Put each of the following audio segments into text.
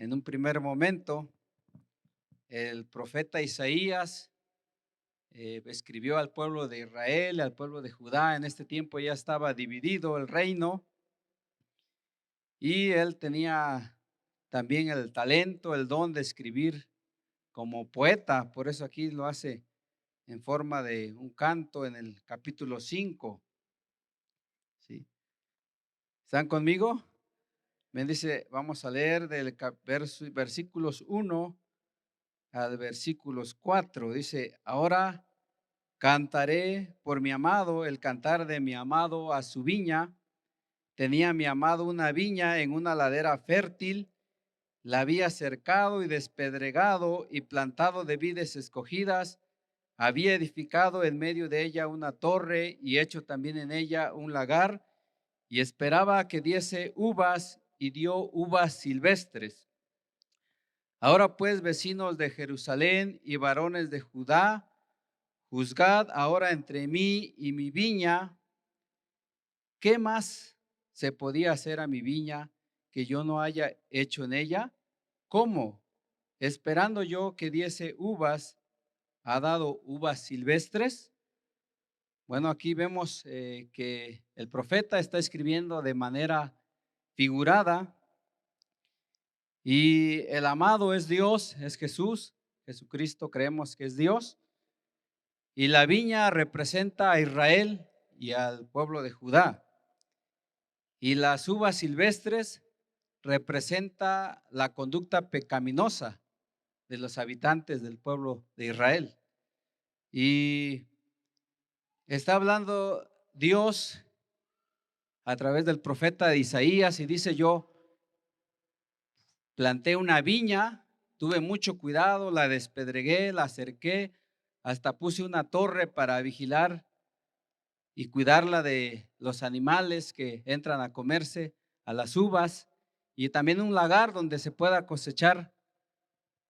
En un primer momento, el profeta Isaías escribió al pueblo de Israel, al pueblo de Judá. En este tiempo ya estaba dividido el reino y él tenía también el talento, el don de escribir como poeta. Por eso aquí lo hace en forma de un canto en el capítulo 5. ¿Sí? ¿Están conmigo? Me dice, vamos a leer del versículos 1 al versículos 4. Dice, ahora cantaré por mi amado, el cantar de mi amado a su viña. Tenía mi amado una viña en una ladera fértil, la había cercado y despedregado y plantado de vides escogidas. Había edificado en medio de ella una torre y hecho también en ella un lagar, y esperaba que diese uvas, y dio uvas silvestres. Ahora pues, vecinos de Jerusalén y varones de Judá, juzgad ahora entre mí y mi viña. ¿Qué más se podía hacer a mi viña que yo no haya hecho en ella? ¿Cómo? Esperando yo que diese uvas, ¿ha dado uvas silvestres? Bueno, aquí vemos que el profeta está escribiendo de manera figurada, y el amado es Dios, es Jesús. Jesucristo creemos que es Dios, y la viña representa a Israel y al pueblo de Judá, y las uvas silvestres representa la conducta pecaminosa de los habitantes del pueblo de Israel. Y está hablando Dios a través del profeta Isaías y dice: yo planté una viña, tuve mucho cuidado, la despedregué, la cerqué, hasta puse una torre para vigilar y cuidarla de los animales que entran a comerse a las uvas, y también un lagar donde se pueda cosechar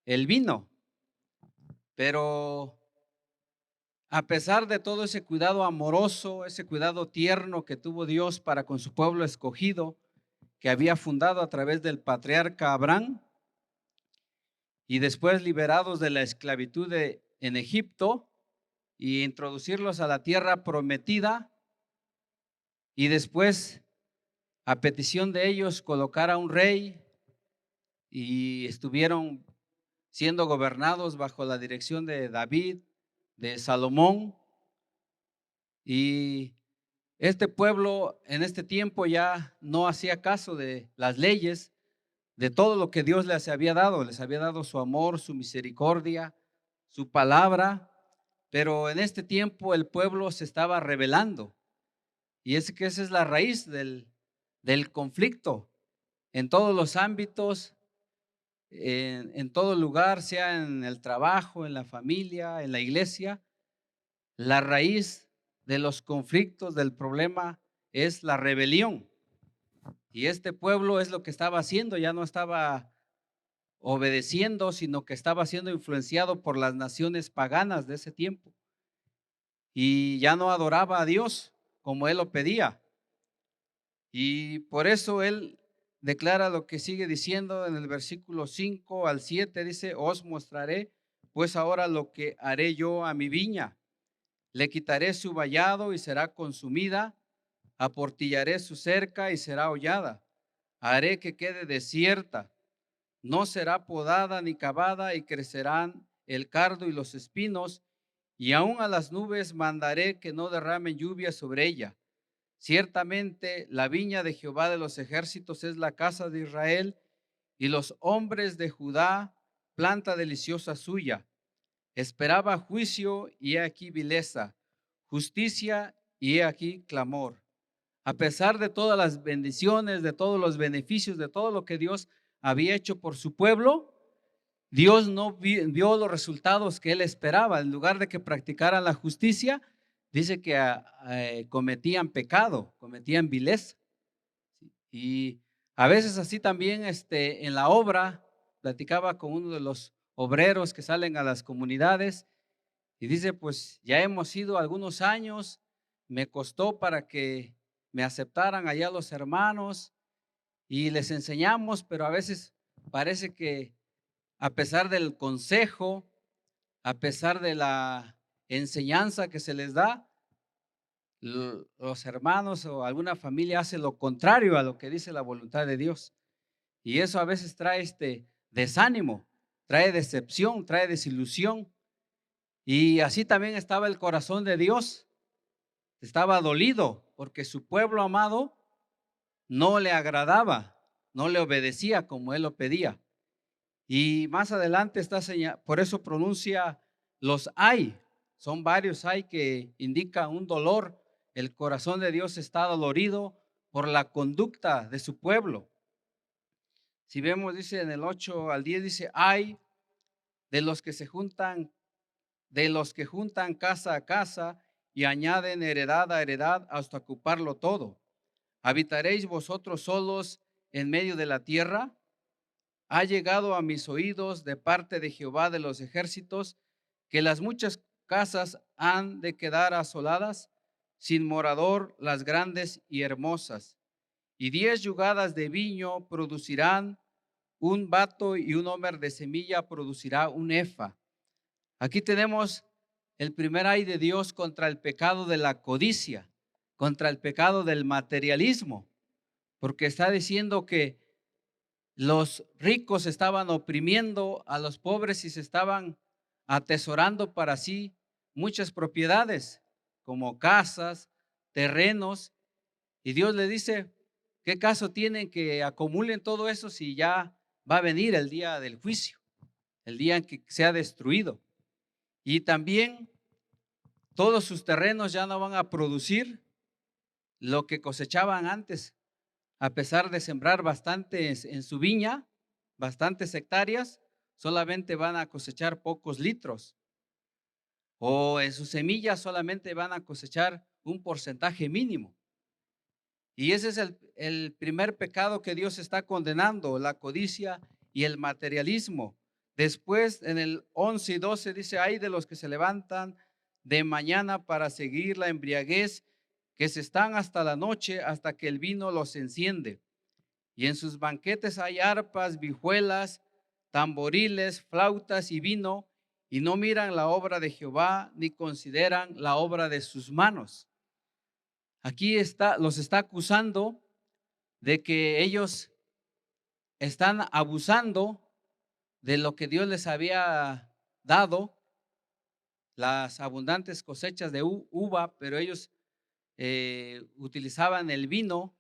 el vino. Pero a pesar de todo ese cuidado amoroso, ese cuidado tierno que tuvo Dios para con su pueblo escogido, que había fundado a través del patriarca Abraham, y después liberados de la esclavitud en Egipto y introducirlos a la tierra prometida, y después, a petición de ellos, colocar a un rey, y estuvieron siendo gobernados bajo la dirección de David, de Salomón. Y este pueblo en este tiempo ya no hacía caso de las leyes, de todo lo que Dios les había dado su amor, su misericordia, su palabra. Pero en este tiempo el pueblo se estaba rebelando, y es que esa es la raíz del conflicto en todos los ámbitos, en todo lugar, sea en el trabajo, en la familia, en la iglesia. La raíz de los conflictos, del problema, es la rebelión. Y este pueblo es lo que estaba haciendo, ya no estaba obedeciendo, sino que estaba siendo influenciado por las naciones paganas de ese tiempo. Y ya no adoraba a Dios como él lo pedía. Y por eso él declara lo que sigue diciendo en el versículo 5 al 7, dice: os mostraré pues ahora lo que haré yo a mi viña. Le quitaré su vallado y será consumida, aportillaré su cerca y será hollada, haré que quede desierta, no será podada ni cavada, y crecerán el cardo y los espinos, y aún a las nubes mandaré que no derramen lluvia sobre ella. Ciertamente la viña de Jehová de los ejércitos es la casa de Israel, y los hombres de Judá planta deliciosa suya. Esperaba juicio, y he aquí vileza; justicia, y he aquí clamor. A pesar de todas las bendiciones, de todos los beneficios, de todo lo que Dios había hecho por su pueblo, Dios no vio los resultados que él esperaba. En lugar de que practicaran la justicia, dice que cometían pecado, cometían vileza. Y a veces así también en la obra, platicaba con uno de los obreros que salen a las comunidades, y dice: pues ya hemos ido algunos años, me costó para que me aceptaran allá los hermanos, y les enseñamos, pero a veces parece que a pesar del consejo, a pesar de la enseñanza que se les da, los hermanos o alguna familia hace lo contrario a lo que dice la voluntad de Dios. Y eso a veces trae desánimo, trae decepción, trae desilusión. Y así también estaba el corazón de Dios. Estaba dolido porque su pueblo amado no le agradaba, no le obedecía como él lo pedía. Y más adelante está señalado, por eso pronuncia los hay. Son varios hay que indican un dolor. El corazón de Dios está dolorido por la conducta de su pueblo. Si vemos, dice en el 8 al 10, dice, hay de los que se juntan, de los que juntan casa a casa y añaden heredad a heredad hasta ocuparlo todo. ¿Habitaréis vosotros solos en medio de la tierra? Ha llegado a mis oídos de parte de Jehová de los ejércitos que las muchas casas han de quedar asoladas, sin morador las grandes y hermosas. Y 10 yugadas de viño producirán un bato y un homer de semilla producirá un efa. Aquí tenemos el primer ay de Dios contra el pecado de la codicia, contra el pecado del materialismo, porque está diciendo que los ricos estaban oprimiendo a los pobres y se estaban atesorando para sí muchas propiedades, como casas, terrenos, y Dios le dice, ¿qué caso tienen que acumulen todo eso si ya va a venir el día del juicio, el día en que sea destruido? Y también todos sus terrenos ya no van a producir lo que cosechaban antes, a pesar de sembrar bastantes en su viña, bastantes hectáreas, solamente van a cosechar pocos litros. O en sus semillas solamente van a cosechar un porcentaje mínimo. Y ese es el primer pecado que Dios está condenando, la codicia y el materialismo. Después en el 11 y 12 dice, hay de los que se levantan de mañana para seguir la embriaguez, que se están hasta la noche, hasta que el vino los enciende. Y en sus banquetes hay arpas, vihuelas, tamboriles, flautas y vino, y no miran la obra de Jehová, ni consideran la obra de sus manos. Aquí los está acusando de que ellos están abusando de lo que Dios les había dado, las abundantes cosechas de uva, pero ellos utilizaban el vino.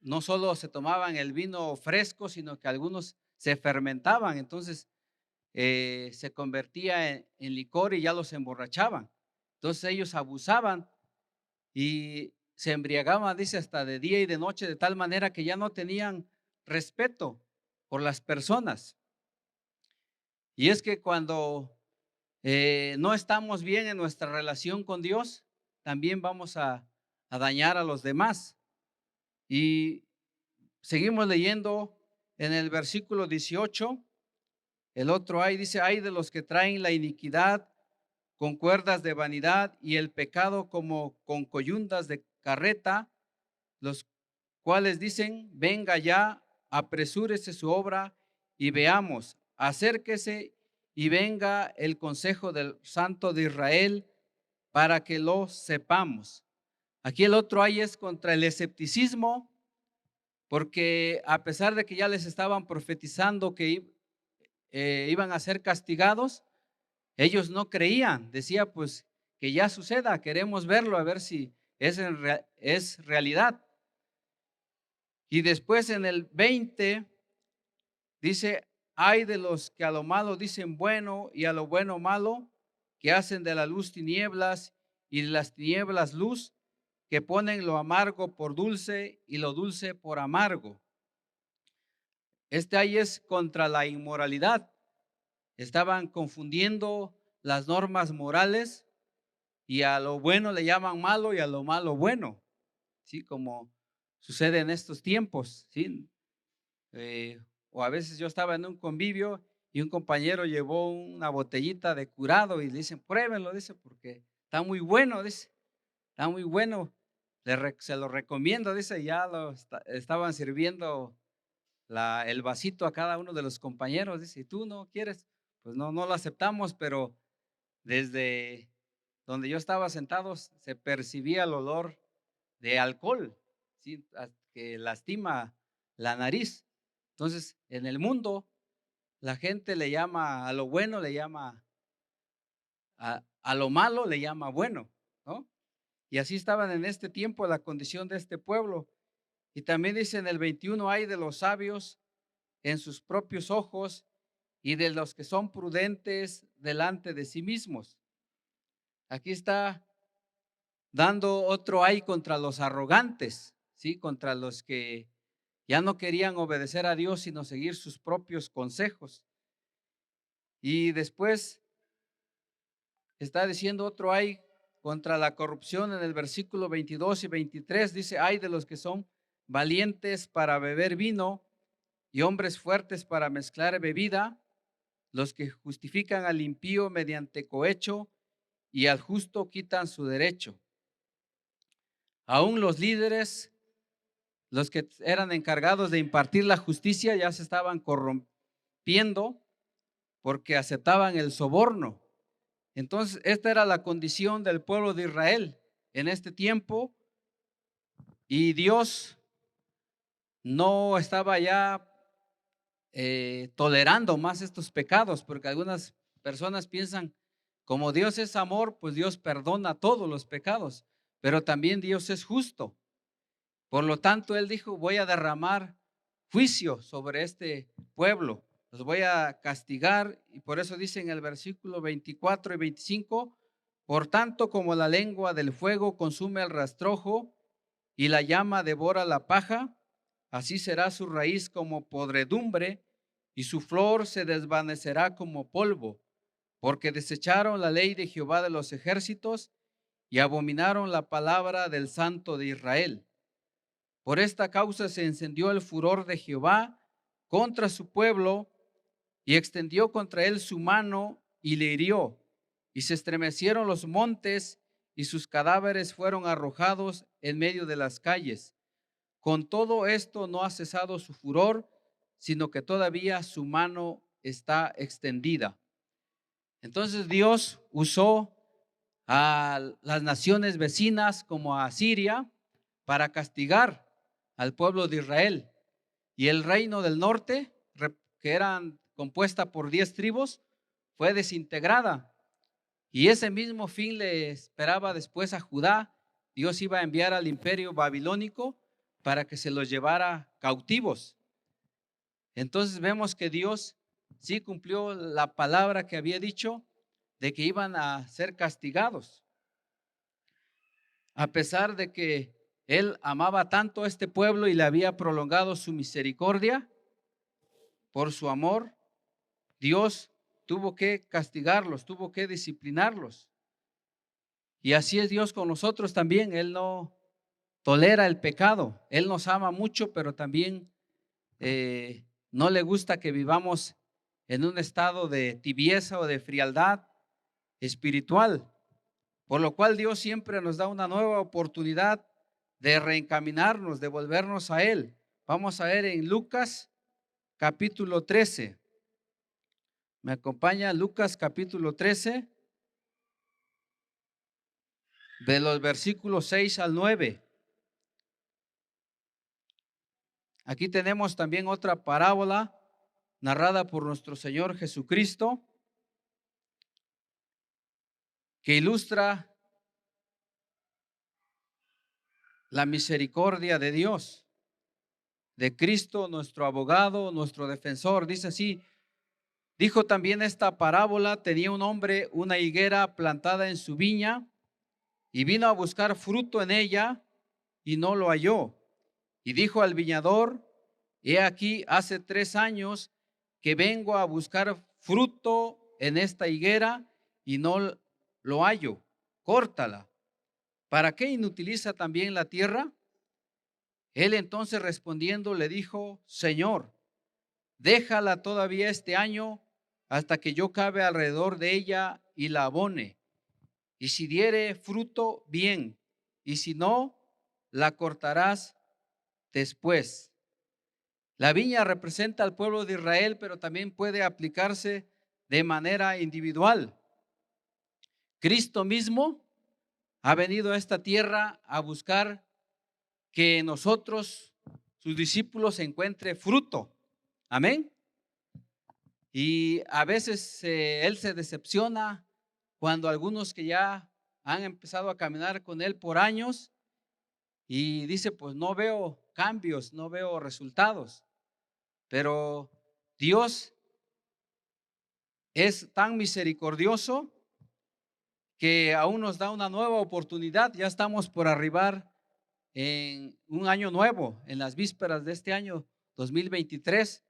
No solo se tomaban el vino fresco, sino que algunos se fermentaban, entonces se convertía en licor y ya los emborrachaban. Entonces ellos abusaban y se embriagaban, dice, hasta de día y de noche, de tal manera que ya no tenían respeto por las personas. Y es que cuando no estamos bien en nuestra relación con Dios, también vamos a dañar a los demás. Y seguimos leyendo en el versículo 18, el otro ay, dice, ay de los que traen la iniquidad con cuerdas de vanidad y el pecado como con coyundas de carreta, los cuales dicen, venga ya, apresúrese su obra y veamos, acérquese y venga el consejo del Santo de Israel para que lo sepamos. Aquí el otro ay es contra el escepticismo, porque a pesar de que ya les estaban profetizando que iban a ser castigados, ellos no creían. Decía, pues que ya suceda, queremos verlo, a ver si es realidad. Y después en el 20 dice, hay de los que a lo malo dicen bueno y a lo bueno malo, que hacen de la luz tinieblas y de las tinieblas luz, que ponen lo amargo por dulce y lo dulce por amargo. Ahí es contra la inmoralidad. Estaban confundiendo las normas morales y a lo bueno le llaman malo y a lo malo bueno, ¿sí? Como sucede en estos tiempos, ¿sí? O a veces yo estaba en un convivio y un compañero llevó una botellita de curado y le dicen, pruébenlo, dice, porque está muy bueno, dice, está muy bueno, se lo recomiendo, dice, ya lo estaban sirviendo el vasito a cada uno de los compañeros. Dice, si tú no quieres, pues no lo aceptamos, pero desde donde yo estaba sentado se percibía el olor de alcohol, ¿sí? Que lastima la nariz. Entonces, en el mundo, la gente le llama a lo bueno, le llama a lo malo, le llama bueno, ¿no? Y así estaban en este tiempo la condición de este pueblo. Y también dice en el 21, hay de los sabios en sus propios ojos y de los que son prudentes delante de sí mismos. Aquí está dando otro ay contra los arrogantes, ¿sí? Contra los que ya no querían obedecer a Dios, sino seguir sus propios consejos. Y después está diciendo otro ay contra la corrupción en el versículo 22 y 23. Dice, ay de los que son valientes para beber vino y hombres fuertes para mezclar bebida, los que justifican al impío mediante cohecho y al justo quitan su derecho. Aún los líderes, los que eran encargados de impartir la justicia, ya se estaban corrompiendo porque aceptaban el soborno. Entonces, esta era la condición del pueblo de Israel en este tiempo, y Dios no estaba ya tolerando más estos pecados, porque algunas personas piensan, como Dios es amor, pues Dios perdona todos los pecados, pero también Dios es justo. Por lo tanto, Él dijo, voy a derramar juicio sobre este pueblo, los voy a castigar, y por eso dice en el versículo 24 y 25, por tanto como la lengua del fuego consume el rastrojo y la llama devora la paja, así será su raíz como podredumbre y su flor se desvanecerá como polvo, porque desecharon la ley de Jehová de los ejércitos y abominaron la palabra del Santo de Israel. Por esta causa se encendió el furor de Jehová contra su pueblo y extendió contra él su mano y le hirió. Y se estremecieron los montes y sus cadáveres fueron arrojados en medio de las calles. Con todo esto no ha cesado su furor, sino que todavía su mano está extendida. Entonces Dios usó a las naciones vecinas como a Siria para castigar al pueblo de Israel. Y el reino del norte, que eran compuesta por 10 tribus, fue desintegrada. Y ese mismo fin le esperaba después a Judá. Dios iba a enviar al imperio babilónico para que se los llevara cautivos. Entonces vemos que Dios sí cumplió la palabra que había dicho de que iban a ser castigados. A pesar de que Él amaba tanto a este pueblo y le había prolongado su misericordia, por su amor, Dios tuvo que castigarlos, tuvo que disciplinarlos. Y así es Dios con nosotros también. Él no tolera el pecado. Él nos ama mucho, pero también no le gusta que vivamos en un estado de tibieza o de frialdad espiritual. Por lo cual Dios siempre nos da una nueva oportunidad de reencaminarnos, de volvernos a Él. Vamos a ver en Lucas capítulo 13. ¿Me acompaña Lucas capítulo 13? De los versículos 6 al 9. Aquí tenemos también otra parábola narrada por nuestro Señor Jesucristo que ilustra la misericordia de Dios, de Cristo, nuestro abogado, nuestro defensor. Dice así: dijo también esta parábola: tenía un hombre una higuera plantada en su viña y vino a buscar fruto en ella y no lo halló. Y dijo al viñador: he aquí, hace 3 años que vengo a buscar fruto en esta higuera y no lo hallo. Córtala. ¿Para qué inutiliza también la tierra? Él entonces respondiendo le dijo: Señor, déjala todavía este año hasta que yo cabe alrededor de ella y la abone. Y si diere fruto, bien, y si no, la cortarás después. La viña representa al pueblo de Israel, pero también puede aplicarse de manera individual. Cristo mismo ha venido a esta tierra a buscar que nosotros, sus discípulos, encuentre fruto. Amén. Y a veces Él se decepciona cuando algunos que ya han empezado a caminar con Él por años y dice, pues no veo cambios, no veo resultados. Pero Dios es tan misericordioso que aún nos da una nueva oportunidad. Ya estamos por arribar en un año nuevo, en las vísperas de este año 2023.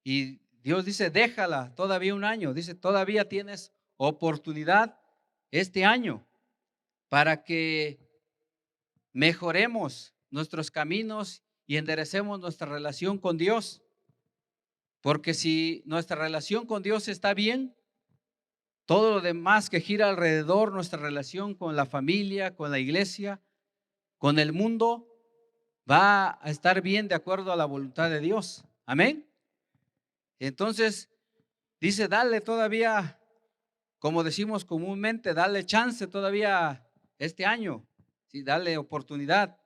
Y Dios dice, déjala todavía un año. Dice, todavía tienes oportunidad este año para que mejoremos nuestros caminos y enderecemos nuestra relación con Dios. Porque si nuestra relación con Dios está bien, todo lo demás que gira alrededor, nuestra relación con la familia, con la iglesia, con el mundo, va a estar bien de acuerdo a la voluntad de Dios. Amén. Entonces, dice, dale todavía, como decimos comúnmente, dale chance todavía este año. Sí, dale oportunidad.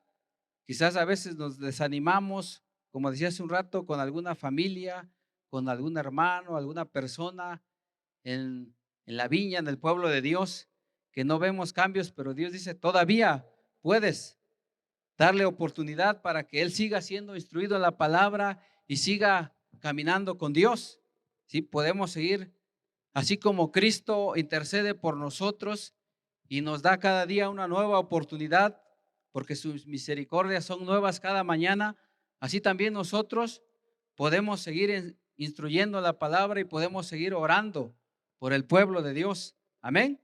Quizás a veces nos desanimamos, como decía hace un rato, con alguna familia, con algún hermano, alguna persona en la viña, en el pueblo de Dios, que no vemos cambios, pero Dios dice, todavía puedes darle oportunidad para que Él siga siendo instruido en la palabra y siga caminando con Dios. ¿Sí? Podemos seguir, así como Cristo intercede por nosotros y nos da cada día una nueva oportunidad, porque sus misericordias son nuevas cada mañana, así también nosotros podemos seguir instruyendo la palabra y podemos seguir orando por el pueblo de Dios. Amén.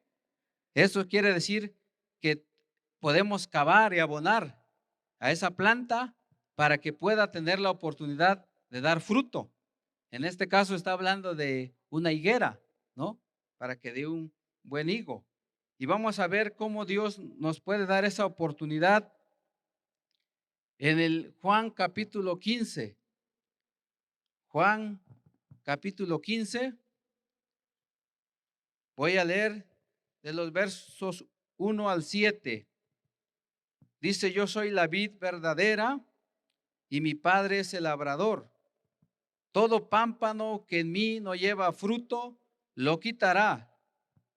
Eso quiere decir que podemos cavar y abonar a esa planta para que pueda tener la oportunidad de dar fruto. En este caso está hablando de una higuera, ¿no? Para que dé un buen higo. Y vamos a ver cómo Dios nos puede dar esa oportunidad en el Juan capítulo 15. Juan capítulo 15. Voy a leer de los versos 1 al 7. Dice, yo soy la vid verdadera y mi Padre es el labrador. Todo pámpano que en mí no lleva fruto, lo quitará.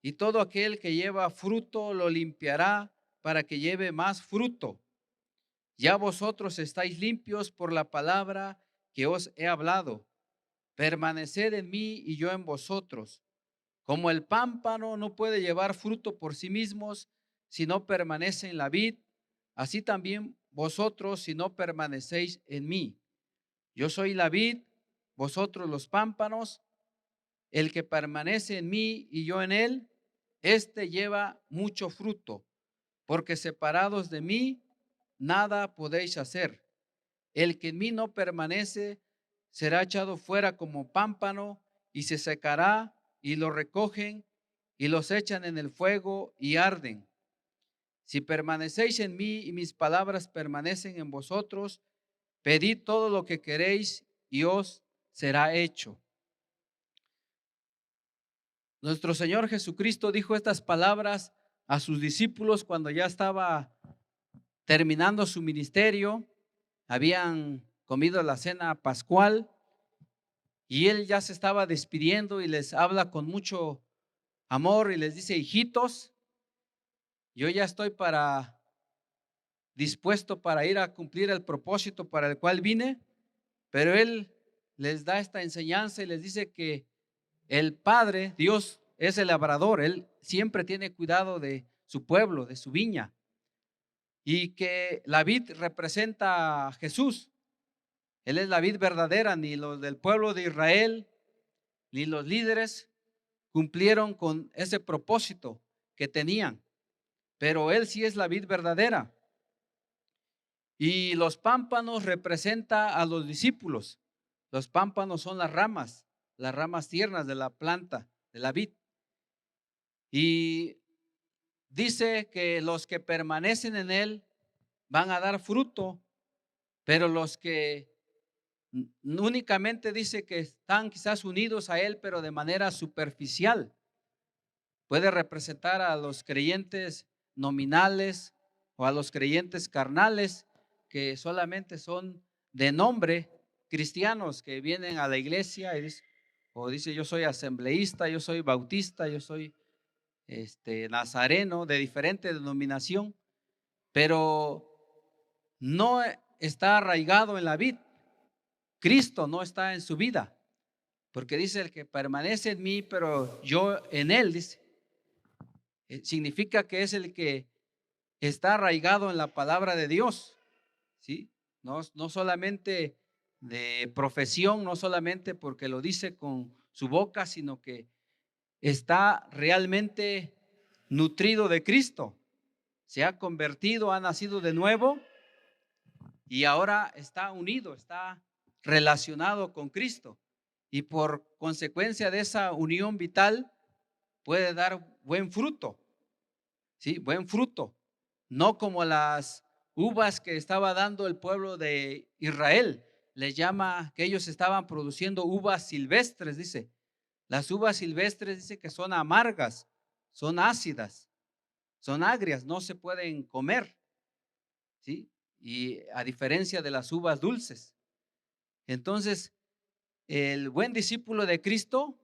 Y todo aquel que lleva fruto, lo limpiará para que lleve más fruto. Ya vosotros estáis limpios por la palabra que os he hablado. Permaneced en mí y yo en vosotros. Como el pámpano no puede llevar fruto por sí mismos si no permanece en la vid, así también vosotros si no permanecéis en mí. Yo soy la vid, vosotros los pámpanos. El que permanece en mí y yo en él, éste lleva mucho fruto, porque separados de mí, nada podéis hacer. El que en mí no permanece será echado fuera como pámpano y se secará, y lo recogen y los echan en el fuego y arden. Si permanecéis en mí y mis palabras permanecen en vosotros, pedid todo lo que queréis y os será hecho. Nuestro Señor Jesucristo dijo estas palabras a sus discípulos cuando ya estaba terminando su ministerio. Habían comido la cena pascual y Él ya se estaba despidiendo y les habla con mucho amor y les dice, hijitos, yo ya estoy dispuesto para ir a cumplir el propósito para el cual vine, pero Él les da esta enseñanza y les dice que el Padre, Dios, es el labrador. Él siempre tiene cuidado de su pueblo, de su viña, y que la vid representa a Jesús. Él es la vid verdadera. Ni los del pueblo de Israel ni los líderes cumplieron con ese propósito que tenían, pero Él sí es la vid verdadera. Y los pámpanos representa a los discípulos. Los pámpanos son las ramas tiernas de la planta, de la vid. Y dice que los que permanecen en Él van a dar fruto, pero los que Únicamente dice que están quizás unidos a Él, pero de manera superficial. Puede representar a los creyentes nominales o a los creyentes carnales que solamente son de nombre cristianos, que vienen a la iglesia o dice yo soy asambleísta, yo soy bautista, yo soy nazareno, de diferente denominación, pero no está arraigado en la vid. Cristo no está en su vida, porque dice el que permanece en mí, pero yo en él, dice. Significa que es el que está arraigado en la palabra de Dios, ¿sí? No solamente de profesión, no solamente porque lo dice con su boca, sino que está realmente nutrido de Cristo. Se ha convertido, ha nacido de nuevo y ahora está unido, está relacionado con Cristo. Y por consecuencia de esa unión vital puede dar buen fruto, ¿sí? Buen fruto. No como las uvas que estaba dando el pueblo de Israel. Les llama que ellos estaban produciendo uvas silvestres, dice. Las uvas silvestres dice que son amargas, son ácidas, son agrias, no se pueden comer, ¿sí? Y a diferencia de las uvas dulces. Entonces, el buen discípulo de Cristo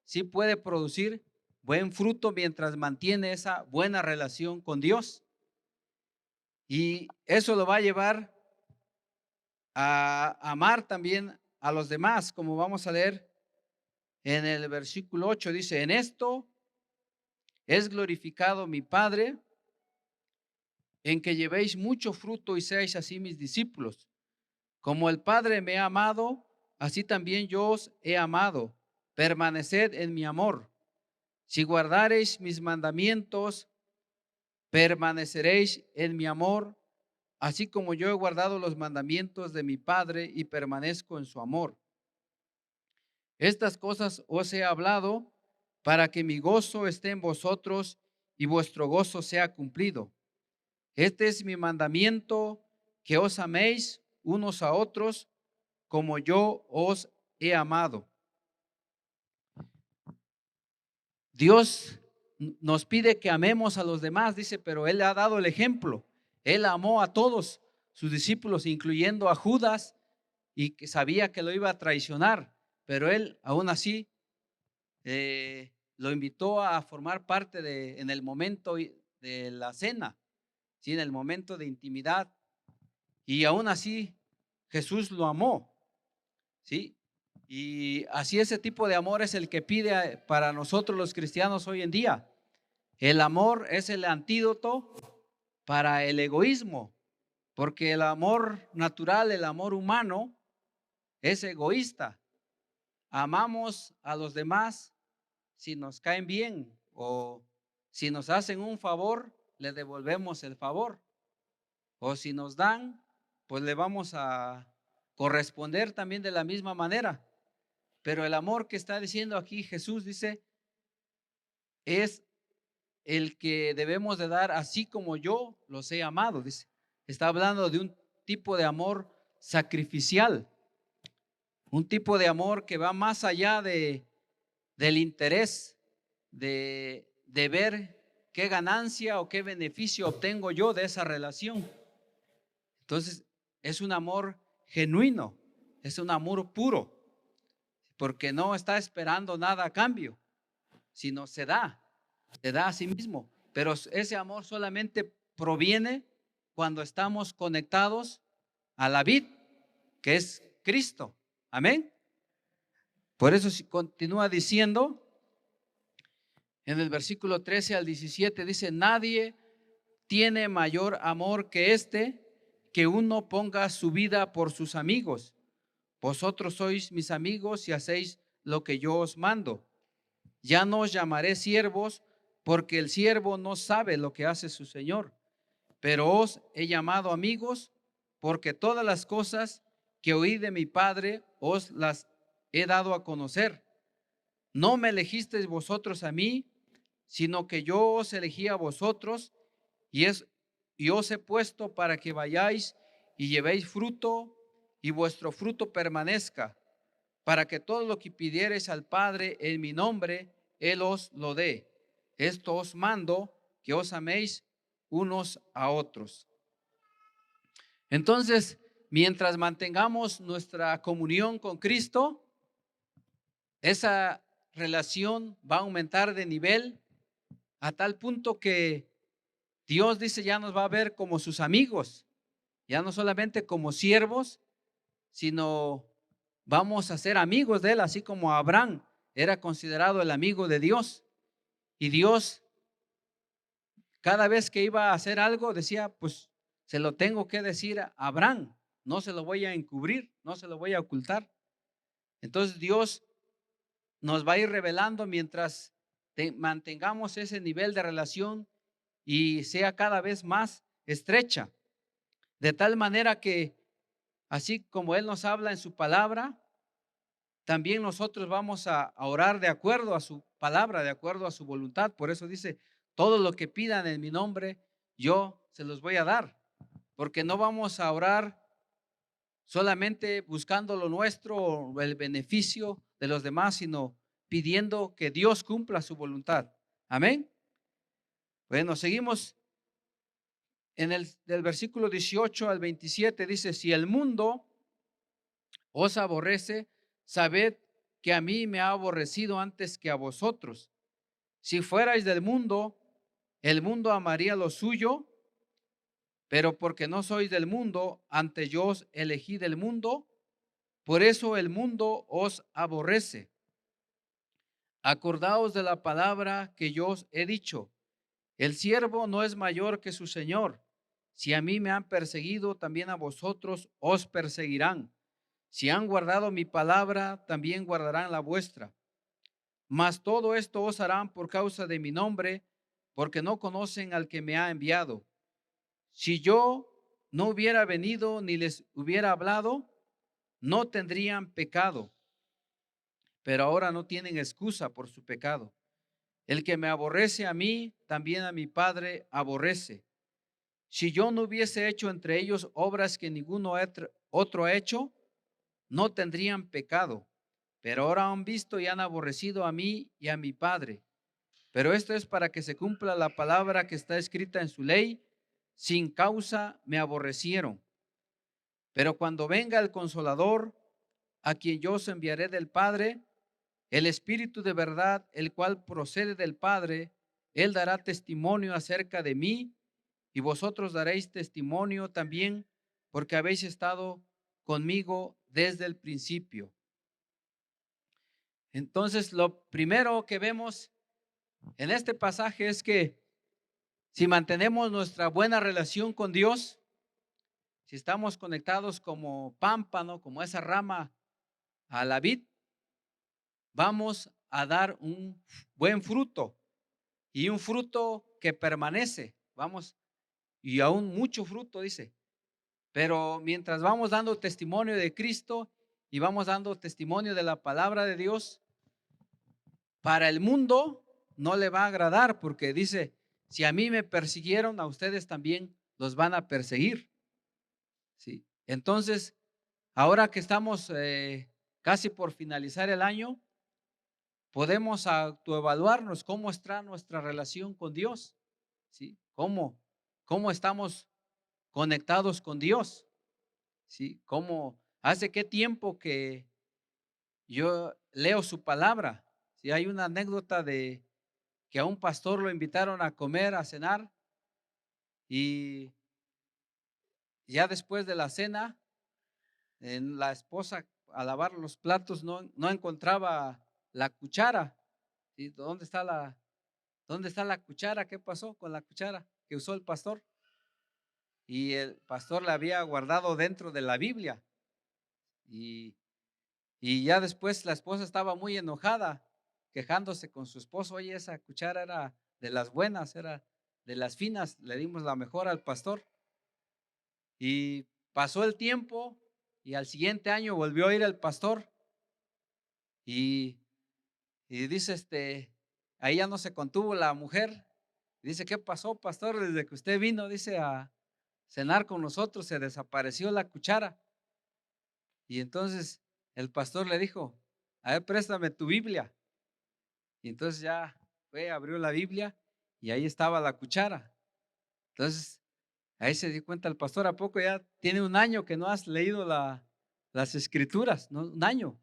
sí puede producir buen fruto mientras mantiene esa buena relación con Dios. Y eso lo va a llevar a amar también a los demás, como vamos a leer en el versículo 8, dice, en esto es glorificado mi Padre, en que llevéis mucho fruto y seáis así mis discípulos. Como el Padre me ha amado, así también yo os he amado. Permaneced en mi amor. Si guardareis mis mandamientos, permaneceréis en mi amor, así como yo he guardado los mandamientos de mi Padre y permanezco en su amor. Estas cosas os he hablado para que mi gozo esté en vosotros y vuestro gozo sea cumplido. Este es mi mandamiento, que os améis unos a otros como yo os he amado. Dios nos pide que amemos a los demás, dice, pero Él ha dado el ejemplo. Él amó a todos sus discípulos, incluyendo a Judas, y que sabía que lo iba a traicionar, pero Él aún así lo invitó a formar parte en el momento de la cena, ¿sí? En el momento de intimidad, y aún así Jesús lo amó, ¿sí? Y así ese tipo de amor es el que pide para nosotros los cristianos hoy en día. El amor es el antídoto para el egoísmo, porque el amor natural, el amor humano es egoísta. Amamos a los demás si nos caen bien o si nos hacen un favor, le devolvemos el favor. O si nos dan, pues le vamos a corresponder también de la misma manera. Pero el amor que está diciendo aquí Jesús, dice, es el que debemos de dar así como yo los he amado, dice. Está hablando de un tipo de amor sacrificial, un tipo de amor que va más allá del interés de ver qué ganancia o qué beneficio obtengo yo de esa relación. Entonces, es un amor genuino, es un amor puro, porque no está esperando nada a cambio, sino se da a sí mismo. Pero ese amor solamente proviene cuando estamos conectados a la vid, que es Cristo. Amén. Por eso continúa diciendo en el versículo 13 al 17, dice, nadie tiene mayor amor que este, que uno ponga su vida por sus amigos. Vosotros sois mis amigos y hacéis lo que yo os mando. Ya no os llamaré siervos, porque el siervo no sabe lo que hace su señor, pero os he llamado amigos, porque todas las cosas que oí de mi Padre os las he dado a conocer. No me elegisteis vosotros a mí, sino que yo os elegí a vosotros y os he puesto para que vayáis y llevéis fruto y vuestro fruto permanezca, para que todo lo que pidiereis al Padre en mi nombre, Él os lo dé. Esto os mando, que os améis unos a otros. Entonces, mientras mantengamos nuestra comunión con Cristo, esa relación va a aumentar de nivel a tal punto que Dios dice ya nos va a ver como sus amigos, ya no solamente como siervos, sino vamos a ser amigos de Él, así como Abraham era considerado el amigo de Dios. Y Dios, cada vez que iba a hacer algo, decía, pues se lo tengo que decir a Abraham, no se lo voy a encubrir, no se lo voy a ocultar. Entonces Dios nos va a ir revelando mientras mantengamos ese nivel de relación y sea cada vez más estrecha, de tal manera que así como Él nos habla en su palabra, también nosotros vamos a orar de acuerdo a su palabra, de acuerdo a su voluntad. Por eso dice, todo lo que pidan en mi nombre, yo se los voy a dar, porque no vamos a orar solamente buscando lo nuestro o el beneficio de los demás, sino pidiendo que Dios cumpla su voluntad. Amén. Bueno, seguimos en del versículo 18 al 27, dice, si el mundo os aborrece, sabed que a mí me ha aborrecido antes que a vosotros. Si fuerais del mundo, el mundo amaría lo suyo, pero porque no sois del mundo, antes yo os elegí del mundo, por eso el mundo os aborrece. Acordaos de la palabra que yo os he dicho, el siervo no es mayor que su señor. Si a mí me han perseguido, también a vosotros os perseguirán. Si han guardado mi palabra, también guardarán la vuestra. Mas todo esto os harán por causa de mi nombre, porque no conocen al que me ha enviado. Si yo no hubiera venido ni les hubiera hablado, no tendrían pecado, pero ahora no tienen excusa por su pecado. El que me aborrece a mí, también a mi Padre aborrece. Si yo no hubiese hecho entre ellos obras que ninguno otro ha hecho, no tendrían pecado, pero ahora han visto y han aborrecido a mí y a mi Padre. Pero esto es para que se cumpla la palabra que está escrita en su ley, sin causa me aborrecieron. Pero cuando venga el Consolador, a quien yo os enviaré del Padre, el Espíritu de verdad, el cual procede del Padre, Él dará testimonio acerca de mí, y vosotros daréis testimonio también, porque habéis estado conmigo desde el principio. Entonces, lo primero que vemos en este pasaje es que si mantenemos nuestra buena relación con Dios, si estamos conectados como pámpano, como esa rama a la vid, vamos a dar un buen fruto y un fruto que permanece. Vamos, y aún mucho fruto, dice. Pero mientras vamos dando testimonio de Cristo y vamos dando testimonio de la palabra de Dios, para el mundo no le va a agradar, porque dice, si a mí me persiguieron, a ustedes también los van a perseguir. ¿Sí? Entonces, ahora que estamos casi por finalizar el año, podemos autoevaluarnos cómo está nuestra relación con Dios. ¿Sí? ¿Cómo estamos conectados con Dios? ¿Sí? ¿Hace qué tiempo que yo leo su palabra? Si hay una anécdota de que a un pastor lo invitaron a comer, a cenar, y ya después de la cena, la esposa a lavar los platos no encontraba la cuchara. ¿Sí? ¿Dónde está la cuchara? ¿Qué pasó con la cuchara que usó el pastor? Y el pastor la había guardado dentro de la Biblia. Y, y ya después la esposa estaba muy enojada, quejándose con su esposo. Oye, esa cuchara era de las buenas, era de las finas, le dimos la mejor al pastor. Y pasó el tiempo y al siguiente año volvió a ir el pastor y, y dice, ahí ya no se contuvo la mujer. Dice, ¿qué pasó, pastor? Desde que usted vino, dice, a cenar con nosotros, se desapareció la cuchara. Y entonces el pastor le dijo, a ver, préstame tu Biblia. Y entonces ya fue, abrió la Biblia y ahí estaba la cuchara. Entonces ahí se dio cuenta el pastor, ¿a poco ya tiene un año que no has leído las escrituras? ¿No? Un año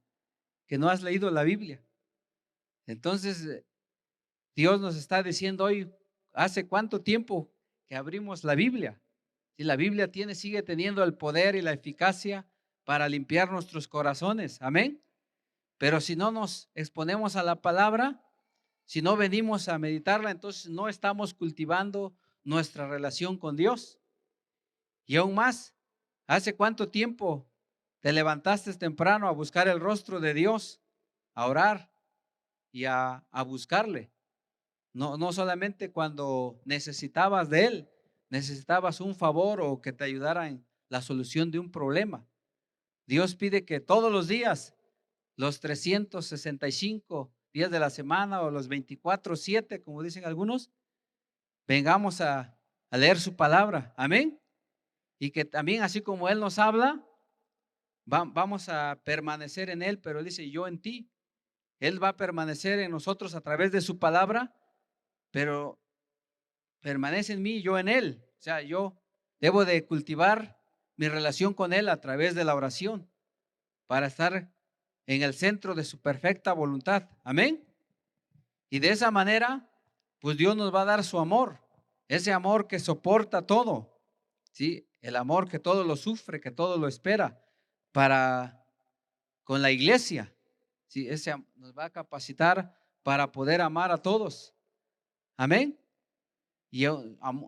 que no has leído la Biblia. Entonces Dios nos está diciendo hoy, ¿hace cuánto tiempo que abrimos la Biblia? Si la Biblia sigue teniendo el poder y la eficacia para limpiar nuestros corazones, amén. Pero si no nos exponemos a la palabra, si no venimos a meditarla, entonces no estamos cultivando nuestra relación con Dios. Y aún más, ¿hace cuánto tiempo te levantaste temprano a buscar el rostro de Dios, a orar y a buscarle? No solamente cuando necesitabas de Él, necesitabas un favor o que te ayudara en la solución de un problema. Dios pide que todos los días, los 365 días de la semana o los 24/7, como dicen algunos, vengamos a leer su palabra. Amén. Y que también así como Él nos habla, vamos a permanecer en Él, pero Él dice, yo en ti. Él va a permanecer en nosotros a través de su palabra, pero permanece en mí y yo en Él. O sea, yo debo de cultivar mi relación con Él a través de la oración para estar en el centro de su perfecta voluntad. Amén. Y de esa manera, pues Dios nos va a dar su amor, ese amor que soporta todo, ¿sí? El amor que todo lo sufre, que todo lo espera para con la iglesia, ¿sí? Ese nos va a capacitar para poder amar a todos. Amén. Y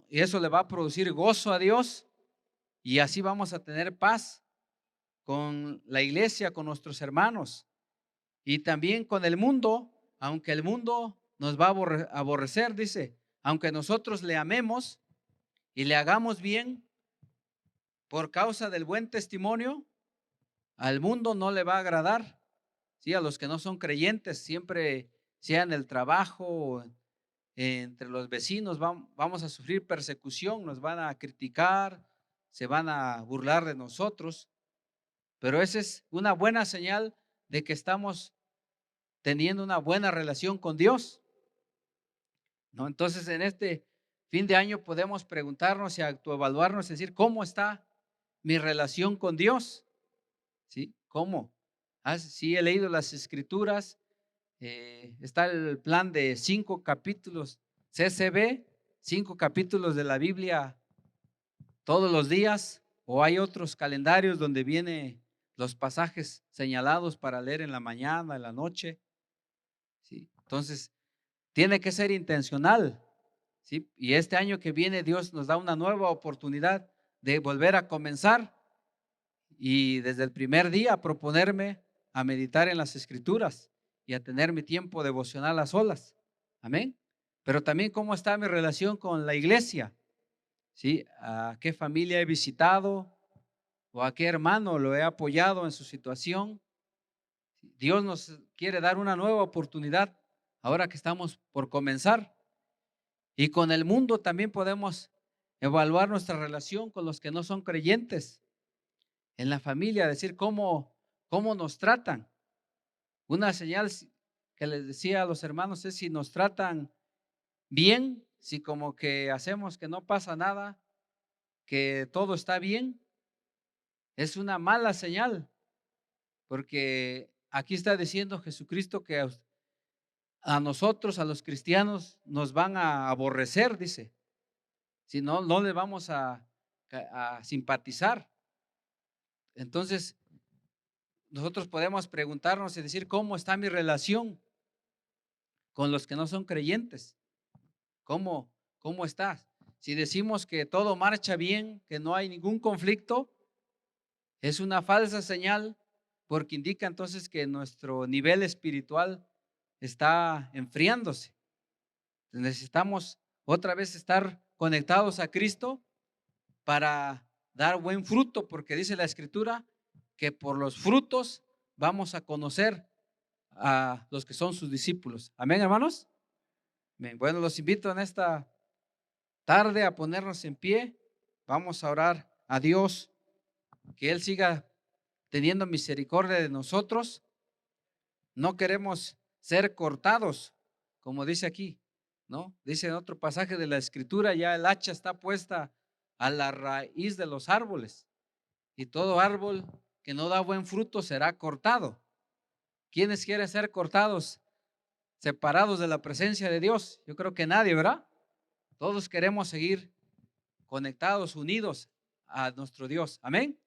eso le va a producir gozo a Dios y así vamos a tener paz con la iglesia, con nuestros hermanos y también con el mundo, aunque el mundo nos va a aborrecer, dice, aunque nosotros le amemos y le hagamos bien por causa del buen testimonio, al mundo no le va a agradar, ¿sí? A los que no son creyentes, siempre sea en el trabajo o entre los vecinos, vamos a sufrir persecución, nos van a criticar, se van a burlar de nosotros, pero esa es una buena señal de que estamos teniendo una buena relación con Dios, ¿no? Entonces, en este fin de año podemos preguntarnos y autoevaluarnos, es decir, ¿cómo está mi relación con Dios? ¿Sí? ¿Cómo? Sí, he leído las escrituras, está el plan de 5 capítulos CCB, 5 capítulos de la Biblia todos los días, o hay otros calendarios donde vienen los pasajes señalados para leer en la mañana, en la noche, ¿sí? Entonces, tiene que ser intencional, ¿sí? Y este año que viene Dios nos da una nueva oportunidad de volver a comenzar y desde el primer día proponerme a meditar en las escrituras y a tener mi tiempo devocional a solas. Amén. Pero también cómo está mi relación con la iglesia, ¿sí? A qué familia he visitado o a qué hermano lo he apoyado en su situación. Dios nos quiere dar una nueva oportunidad ahora que estamos por comenzar. Y con el mundo también podemos evaluar nuestra relación con los que no son creyentes. En la familia, decir cómo nos tratan. Una señal que les decía a los hermanos es si nos tratan bien, si como que hacemos que no pasa nada, que todo está bien, es una mala señal, porque aquí está diciendo Jesucristo que a nosotros, a los cristianos, nos van a aborrecer, dice. Si no, no le vamos a simpatizar. Entonces, nosotros podemos preguntarnos y decir, ¿cómo está mi relación con los que no son creyentes? ¿Cómo está? Si decimos que todo marcha bien, que no hay ningún conflicto, es una falsa señal porque indica entonces que nuestro nivel espiritual está enfriándose. Necesitamos otra vez estar conectados a Cristo para dar buen fruto, porque dice la Escritura que por los frutos vamos a conocer a los que son sus discípulos. Amén, hermanos. Bien, bueno, los invito en esta tarde a ponernos en pie. Vamos a orar a Dios, que Él siga teniendo misericordia de nosotros. No queremos ser cortados, como dice aquí, ¿no? Dice en otro pasaje de la Escritura, ya el hacha está puesta a la raíz de los árboles, y todo árbol que no da buen fruto será cortado. ¿Quiénes quieren ser cortados, separados de la presencia de Dios? Yo creo que nadie, ¿verdad? Todos queremos seguir conectados, unidos a nuestro Dios. Amén.